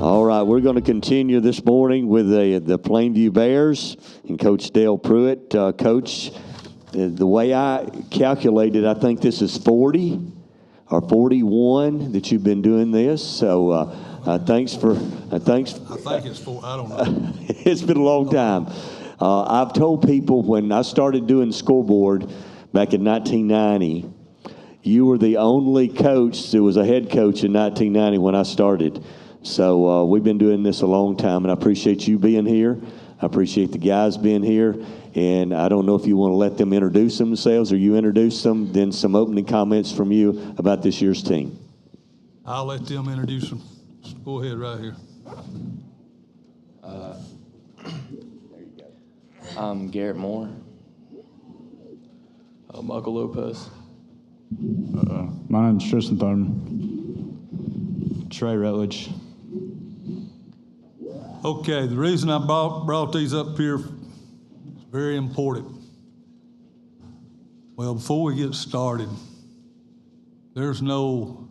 All right, we're going to continue this morning with the Plainview Bears and Coach Dale Pruitt. Coach, the way I calculated, I think this is 40 or 41 that you've been doing this. So thanks. I think it's 4. I don't know. It's been a long time. I've told people when I started doing scoreboard back in 1990, you were the only coach that was a head coach in 1990 when I started. So we've been doing this a long time, and I appreciate you being here. I appreciate the guys being here. And I don't know if you want to let them introduce themselves or you introduce them, then some opening comments from you about this year's team. I'll let them introduce them. Go ahead right here. There you go. I'm Garrett Moore. Michael Lopez. My name's Tristan Thurman. Trey Rutledge. Okay, the reason I brought these up here is very important. Well, before we get started, there's no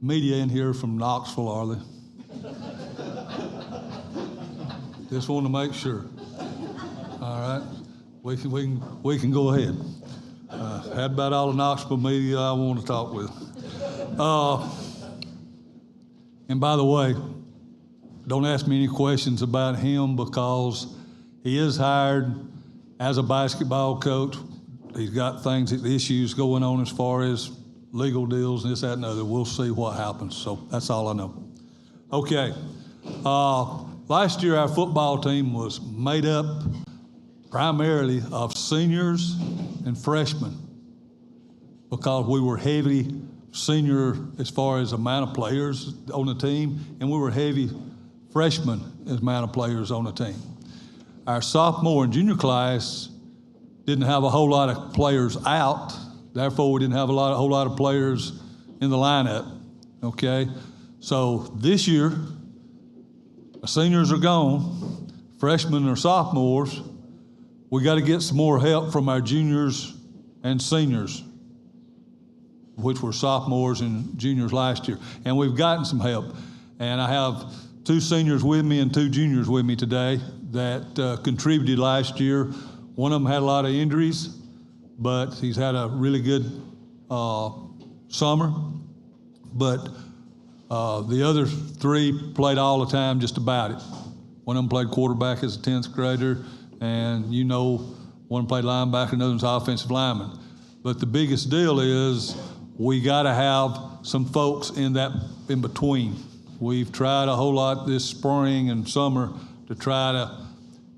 media in here from Knoxville, are there? Just want to make sure. All right, we can go ahead. Had about all the Knoxville media I want to talk with. And by the way, don't ask me any questions about him because he is hired as a basketball coach. He's got issues going on as far as legal deals and this, that, and other. We'll see what happens. So that's all I know. Okay. Last year, our football team was made up primarily of seniors and freshmen because we were heavy senior as far as amount of players on the team, and we were heavy freshmen as amount of players on the team. Our sophomore and junior class didn't have a whole lot of players out, therefore we didn't have a whole lot of players in the lineup, okay? So this year, the seniors are gone, freshmen or sophomores, we got to get some more help from our juniors and seniors, which were sophomores and juniors last year. And we've gotten some help. And I have 2 seniors with me and 2 juniors with me today that contributed last year. One of them had a lot of injuries, but he's had a really good summer. But the other 3 played all the time, just about it. One of them played quarterback as a 10th grader, and one played linebacker, another one's offensive lineman. But the biggest deal is we got to have some folks in between. We've tried a whole lot this spring and summer to try to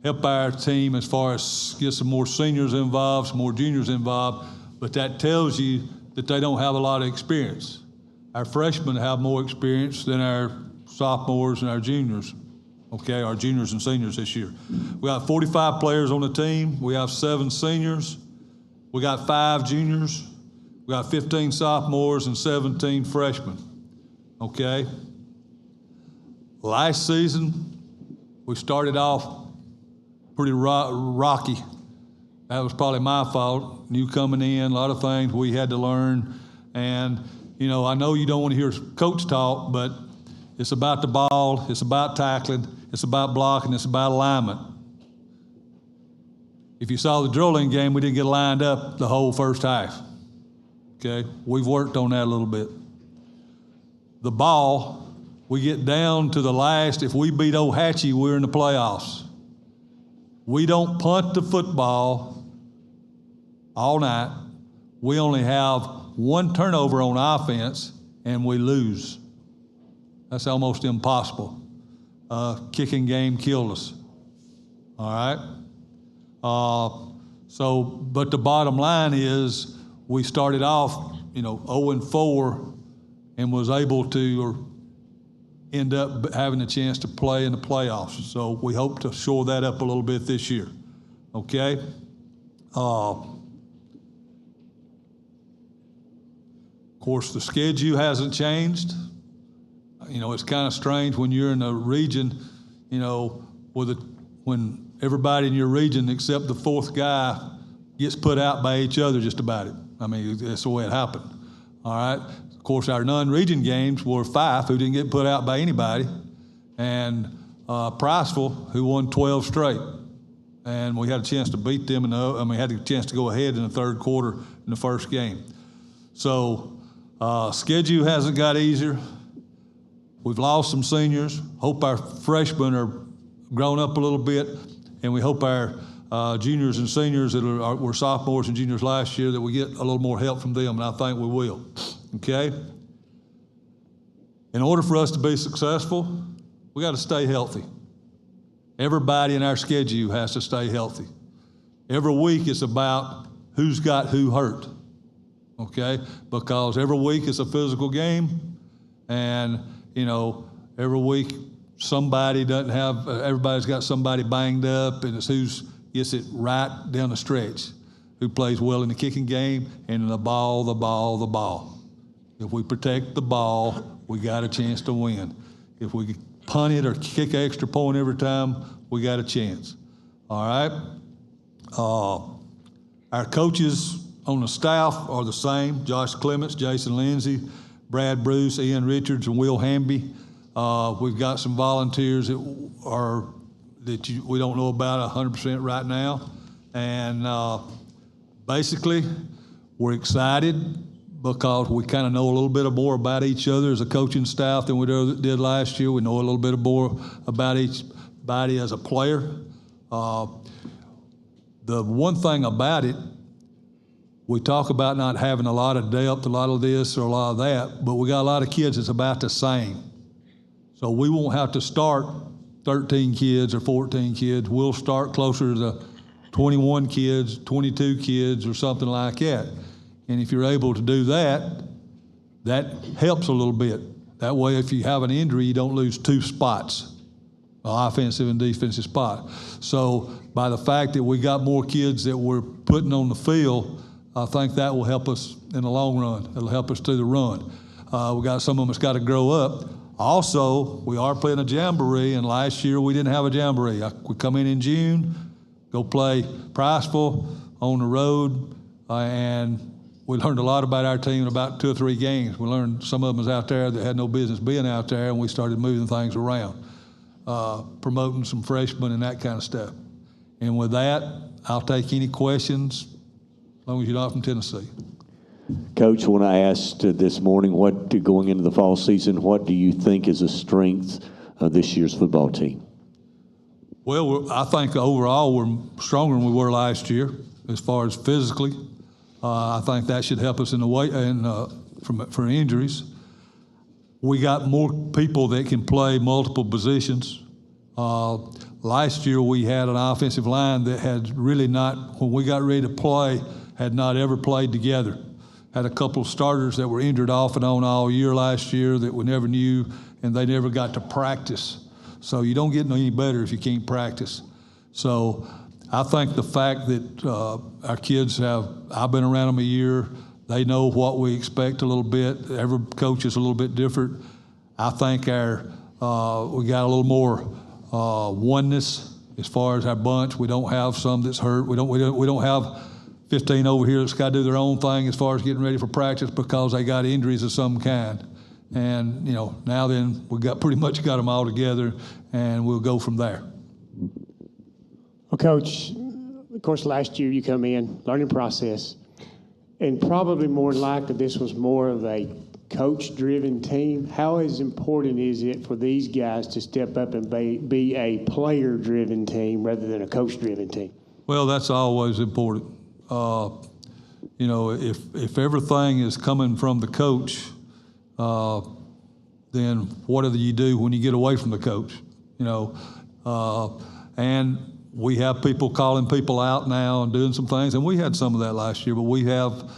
help our team as far as get some more seniors involved, some more juniors involved, but that tells you that they don't have a lot of experience. Our freshmen have more experience than our sophomores and our juniors, okay, our juniors and seniors this year. We got 45 players on the team. We have 7 seniors. We got 5 juniors. We got 15 sophomores and 17 freshmen, okay? Last season, we started off pretty rocky. That was probably my fault. New coming in, a lot of things we had to learn. And, I know you don't want to hear coach talk, but it's about the ball, it's about tackling, it's about blocking, it's about alignment. If you saw the drilling game, we didn't get lined up the whole first half. Okay, we've worked on that a little bit. The ball, we get down to the last. If we beat Ohatchee, we're in the playoffs. We don't punt the football all night. We only have 1 turnover on offense, and we lose. That's almost impossible. Kicking game killed us. All right? But the bottom line is we started off, 0-4 and was able to end up having a chance to play in the playoffs. So we hope to shore that up a little bit this year, okay? Of course, the schedule hasn't changed. It's kind of strange when you're in a region, when everybody in your region except the 4th guy gets put out by each other just about it. I mean, that's the way it happened, all right? Of course, our non-region games were 5 who didn't get put out by anybody, and Priceville, who won 12 straight. And we had a chance to beat them, had a chance to go ahead in the third quarter in the first game. So schedule hasn't got easier. We've lost some seniors. Hope our freshmen are grown up a little bit, and we hope our juniors and seniors that were sophomores and juniors last year, that we get a little more help from them, and I think we will, okay? In order for us to be successful, we got to stay healthy. Everybody in our schedule has to stay healthy. Every week it's about who's got who hurt, okay? Because every week it's a physical game, and, every week somebody doesn't have, everybody's got somebody banged up, and it's who's gets it right down the stretch, who plays well in the kicking game and in the ball. If we protect the ball, we got a chance to win. If we punt it or kick an extra point every time, we got a chance. All right? Our coaches on the staff are the same: Josh Clements, Jason Lindsay, Brad Bruce, Ian Richards, and Will Hamby. We've got some volunteers that we don't know about 100% right now. And basically, we're excited because we kind of know a little bit more about each other as a coaching staff than we did last year. We know a little bit more about each body as a player. The one thing about it, we talk about not having a lot of depth, a lot of this or a lot of that, but we got a lot of kids that's about the same. So we won't have to start 13 kids or 14 kids. We'll start closer to 21 kids, 22 kids, or something like that. And if you're able to do that, that helps a little bit. That way, if you have an injury, you don't lose two spots, offensive and defensive spot. So by the fact that we got more kids that we're putting on the field, I think that will help us in the long run. It'll help us through the run. We got some of them that's got to grow up. Also, we are playing a jamboree, and last year we didn't have a jamboree. We come in June, go play Priceville on the road, and we learned a lot about our team in about 2 or 3 games. We learned some of them was out there that had no business being out there, and we started moving things around, promoting some freshmen and that kind of stuff. And with that, I'll take any questions, as long as you're not from Tennessee. Coach, when I asked this morning, going into the fall season, what do you think is the strength of this year's football team? Well, I think overall we're stronger than we were last year as far as physically. I think that should help us in the way for injuries. We got more people that can play multiple positions. Last year we had an offensive line that had really not, when we got ready to play, had not ever played together. Had a couple of starters that were injured off and on all year last year that we never knew, and they never got to practice. So you don't get any better if you can't practice. So I think the fact that our kids I've been around them a year, they know what we expect a little bit. Every coach is a little bit different. I think we got a little more oneness as far as our bunch. We don't have some that's hurt. We don't have 15 over here that's got to do their own thing as far as getting ready for practice because they got injuries of some kind. And, now then we pretty much got them all together, and we'll go from there. Well, Coach, of course, last year you come in, learning process, and probably more than likely this was more of a coach-driven team. How important is it for these guys to step up and be a player-driven team rather than a coach-driven team? Well, that's always important. If everything is coming from the coach, then what do you do when you get away from the coach? And we have people calling people out now and doing some things, and we had some of that last year, but we have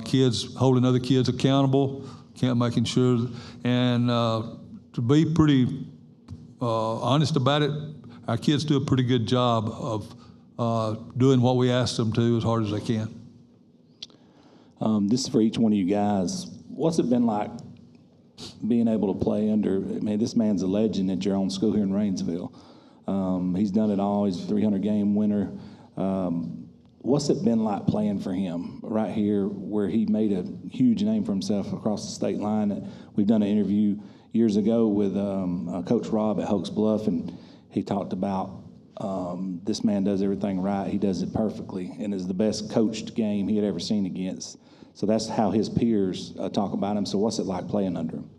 kids holding other kids accountable, making sure, and to be pretty honest about it, our kids do a pretty good job of doing what we ask them to as hard as they can. This is for each one of you guys. What's it been like being able to play under, this man's a legend at your own school here in Rainsville. He's done it all. He's a 300-game winner. What's it been like playing for him right here where he made a huge name for himself across the state line? We've done an interview, years ago with Coach Rob at Hoax Bluff, and he talked about this man does everything right. He does it perfectly, and is the best coached game he had ever seen against. So that's how his peers talk about him. So what's it like playing under him?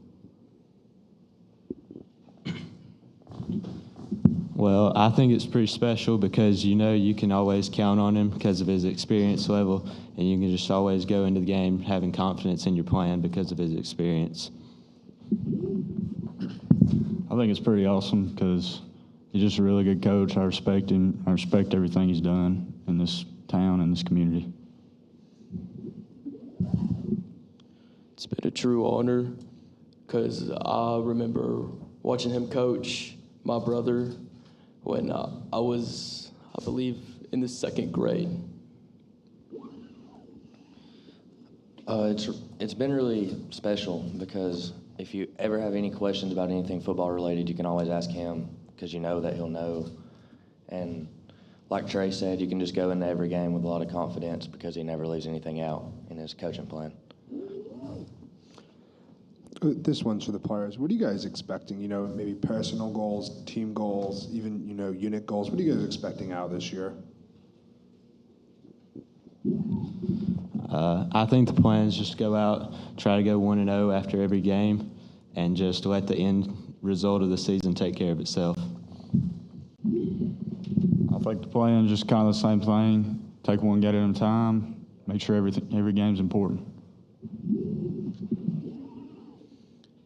Well, I think it's pretty special because you can always count on him because of his experience level, and you can just always go into the game having confidence in your plan because of his experience. I think it's pretty awesome because he's just a really good coach. I respect him. I respect everything he's done in this town and this community. It's been a true honor because I remember watching him coach my brother when I was, I believe, in the second grade. It's been really special because if you ever have any questions about anything football related, you can always ask him because you know that he'll know. And like Trey said, you can just go into every game with a lot of confidence because he never leaves anything out in his coaching plan. This one's for the players. What are you guys expecting? Maybe personal goals, team goals, even, unit goals. What are you guys expecting out of this year? I think the plan is just to go out, try to go 1-0 after every game, and just let the end result of the season take care of itself. I think the plan is just kind of the same thing. Take one game at a time. Make sure every game's important.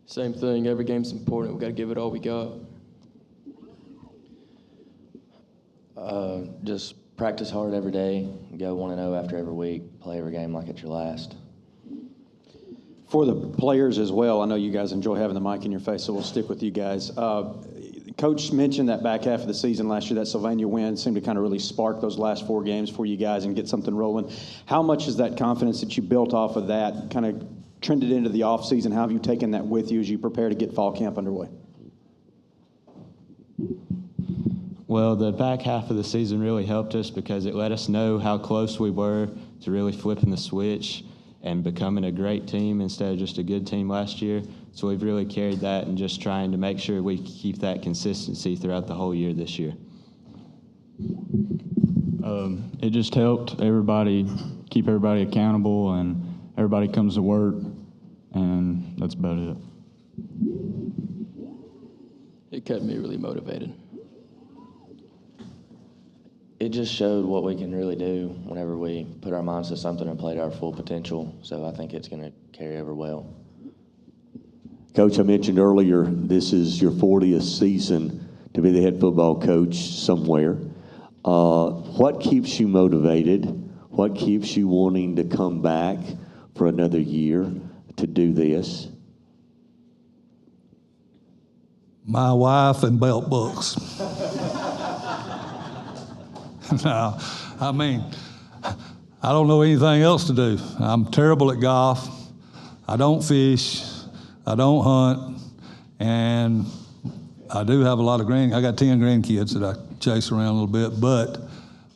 Same thing, every game's important. We got to give it all we got. Just practice hard every day, go 1-0 after every week, play every game like it's your last. For the players as well, I know you guys enjoy having the mic in your face, so we'll stick with you guys. Coach mentioned that back half of the season last year, that Sylvania win seemed to kind of really spark those last 4 games for you guys and get something rolling. How much is that confidence that you built off of that kind of trended into the offseason? How have you taken that with you as you prepare to get fall camp underway? Well, the back half of the season really helped us because it let us know how close we were to really flipping the switch and becoming a great team instead of just a good team last year. So we've really carried that and just trying to make sure we keep that consistency throughout the whole year this year. It just helped keep everybody accountable, and everybody comes to work, and that's about it. It kept me really motivated. It just showed what we can really do whenever we put our minds to something and play to our full potential. So I think it's going to carry over well. Coach, I mentioned earlier this is your 40th season to be the head football coach somewhere. What keeps you motivated? What keeps you wanting to come back for another year to do this? My wife and belt books. No, I mean, I don't know anything else to do. I'm terrible at golf. I don't fish. I don't hunt. And I do have a lot of I got 10 grandkids that I chase around a little bit. But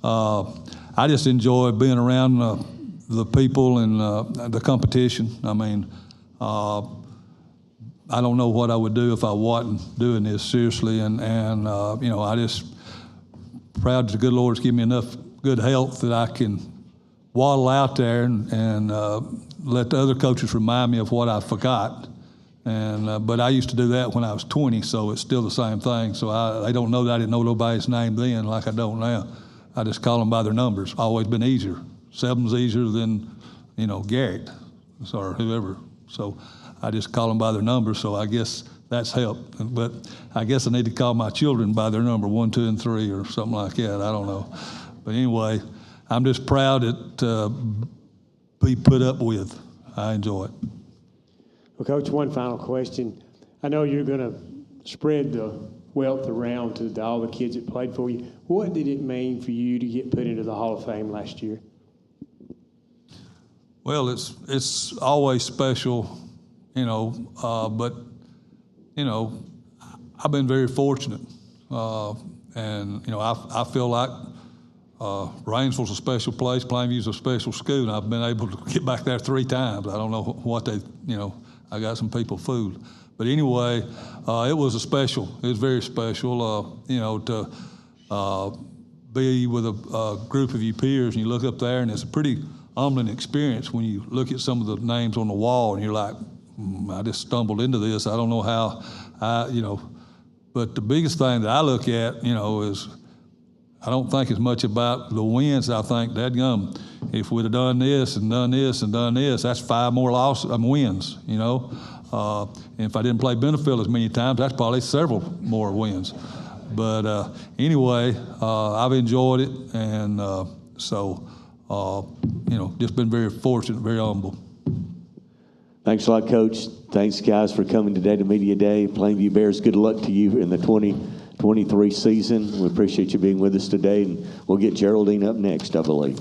I just enjoy being around the people and the competition. I mean, I don't know what I would do if I wasn't doing this seriously. And I just proud that the good Lord's given me enough good health that I can waddle out there and let the other coaches remind me of what I forgot. But I used to do that when I was 20, so it's still the same thing. So they don't know that I didn't know nobody's name then like I don't now. I just call them by their numbers. Always been easier. 7's easier than, Garrett or whoever. So I just call them by their numbers, so I guess that's helped. But I guess I need to call my children by their number, 1, 2, and 3 or something like that. I don't know. But anyway, I'm just proud to be put up with. I enjoy it. Well, Coach, one final question. I know you're going to spread the wealth around to all the kids that played for you. What did it mean for you to get put into the Hall of Fame last year? Well, it's always special, but, I've been very fortunate. I feel like Rainsville's a special place, Plainview's a special school, and I've been able to get back there 3 times. I don't know what I got some people fooled. But anyway, it was it was very special, to be with a group of your peers and you look up there and it's a pretty humbling experience when you look at some of the names on the wall and you're like, I just stumbled into this. I don't know how, But the biggest thing that I look at, is I don't think as much about the wins. I think, dadgum, if we'd have done this and done this and done this, that's 5 more wins, And if I didn't play Benefield as many times, that's probably several more wins. But anyway, I've enjoyed it, and just been very fortunate, very humble. Thanks a lot, Coach. Thanks, guys, for coming today to Media Day. Plainview Bears, good luck to you in the 2023 season. We appreciate you being with us today, and we'll get Geraldine up next, I believe.